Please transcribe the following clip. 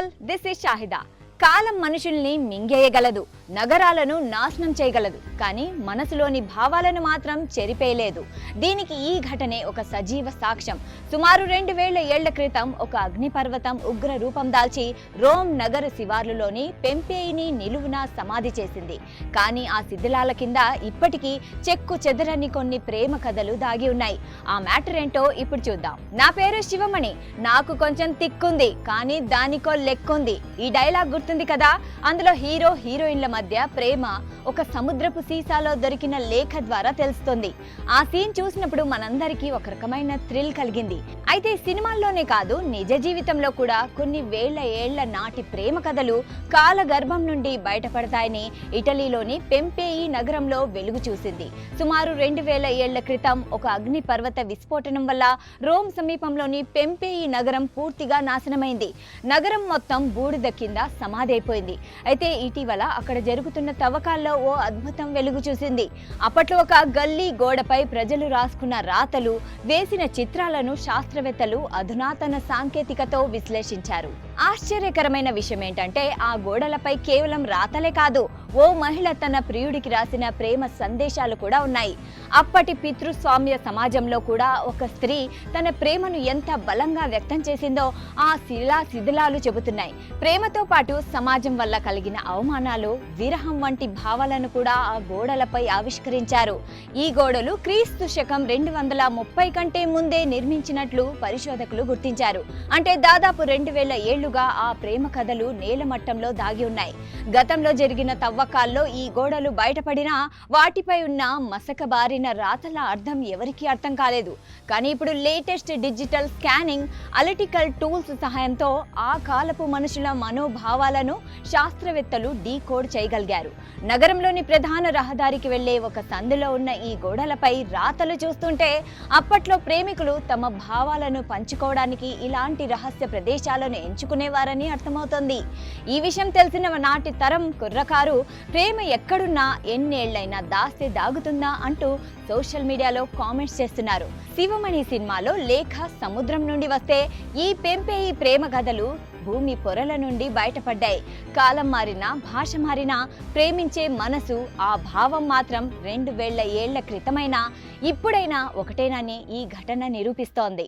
Well, this is Shahida. కాలం మనుషుల్ని మింగేయగలదు, నగరాలను నాశనం చేయగలదు, కానీ మనసులోని భావాలను మాత్రం చెరిపేయలేదు. దీనికి ఈ ఘటనే ఒక సజీవ సాక్ష్యం. సుమారు 2000 ఏళ్ల క్రితం ఒక అగ్నిపర్వతం ఉగ్ర రూపం దాల్చి రోమ్ నగర శివార్లులోని పెంపేయిని నిలువున సమాధి చేసింది. కానీ ఆ శిథిలాల కింద ఇప్పటికీ చెక్కు చెదరని కొన్ని ప్రేమ కథలు దాగి ఉన్నాయి. ఆ మ్యాటర్ ఏంటో ఇప్పుడు చూద్దాం. నా పేరు శివమణి. నాకు కొంచెం తిక్కుంది, కానీ దానికో లెక్కుంది. ఈ డైలాగ్ గుర్తుంది కదా? అందులో హీరో హీరోయిన్ల మధ్య ప్రేమ ఒక సముద్రపు సీసాలో దొరికిన లేఖ ద్వారా తెలుస్తుంది. ఆ సీన్ చూసినప్పుడు మనందరికీ ఒక రకమైన థ్రిల్ కలిగింది. అయితే సినిమాల్లోనే కాదు, నిజ జీవితంలో కూడా కొన్ని వేల ఏళ్ల నాటి ప్రేమ కథలు కాలగర్భం నుండి బయటపడతాయని ఇటలీలోని పెంపేయి నగరంలో వెలుగు చూసింది. సుమారు 2000 ఏళ్ల క్రితం ఒక అగ్ని పర్వత విస్ఫోటనం వల్ల రోమ్ సమీపంలోని పెంపేయి నగరం పూర్తిగా నాశనమైంది. నగరం మొత్తం బూడిద కింద సమాధైపోయింది. అయితే ఇటీవల అక్కడ జరుగుతున్న తవ్వకాల్లో ఓ అద్భుతం వెలుగు చూసింది. అప్పట్లో ఒక గల్లీ గోడపై ప్రజలు రాసుకున్న రాతలు, వేసిన చిత్రాలను శాస్త్రవేత్తలు అధునాతన సాంకేతికతో విశ్లేషించారు. ఆశ్చర్యకరమైన విషయం ఏంటంటే ఆ గోడలపై కేవలం రాతలే కాదు, ఓ మహిళ తన ప్రియుడికి రాసిన ప్రేమ సందేశాలు కూడా ఉన్నాయి. అప్పటి పితృస్వామ్య సమాజంలో కూడా ఒక స్త్రీ తన ప్రేమను ఎంత బలంగా వ్యక్తం చేసిందో ఆ శిథిలాలు చెబుతున్నాయి. ప్రేమతో పాటు సమాజం వల్ల కలిగిన అవమానాలు, విరహం వంటి భావాలను కూడా ఆ గోడలపై ఆవిష్కరించారు. ఈ గోడలు క్రీస్తు శకం 230 కంటే ముందే నిర్మించినట్లు పరిశోధకులు గుర్తించారు. అంటే దాదాపు 2000 ఏళ్లుగా ఆ ప్రేమ కథలు నేలమట్టంలో దాగి ఉన్నాయి. గతంలో జరిగిన తవ్వకాల్లో ఈ గోడలు బయటపడినా వాటిపై ఉన్న మసకబారిన రాతల అర్థం ఎవరికీ అర్థం కాలేదు. కానీ ఇప్పుడు latest digital scanning, analytical tools సహాయంతో ఆ కాలపు మనుషుల మనోభావాలను శాస్త్రవేత్తలు డీకోడ్ చేయగలిగారు. నగరంలోని ప్రధాన రహదారికి వెళ్లే ఒక సందులో ఉన్న ఈ గోడలపై రాతలు చూస్తుంటే అప్పట్లో ప్రేమికులు తమ భావాలను పంచుకోవడానికి ఇలాంటి రహస్య ప్రదేశాలను ఎంచుకునేవారని అర్థమవుతోంది. ఈ విషయం తెలిసిన నాటి తరం కుర్రకారు ప్రేమ ఎక్కడున్నా ఎన్నేళ్లైనా దాస్తే దాగుతుందా అంటూ సోషల్ మీడియాలో కామెంట్స్ చేస్తున్నారు. శివమణి సినిమాలో లేఖ సముద్రం నుండి వస్తే ఈ పెంపేయి ప్రేమ కథలు భూమి పొరల నుండి బయటపడ్డాయి. కాలం మారినా, భాష మారినా ప్రేమించే మనసు, ఆ భావం మాత్రం 2000 ఏళ్ల క్రితమైనా ఇప్పుడైనా ఒకటేనని ఈ ఘటన నిరూపిస్తోంది.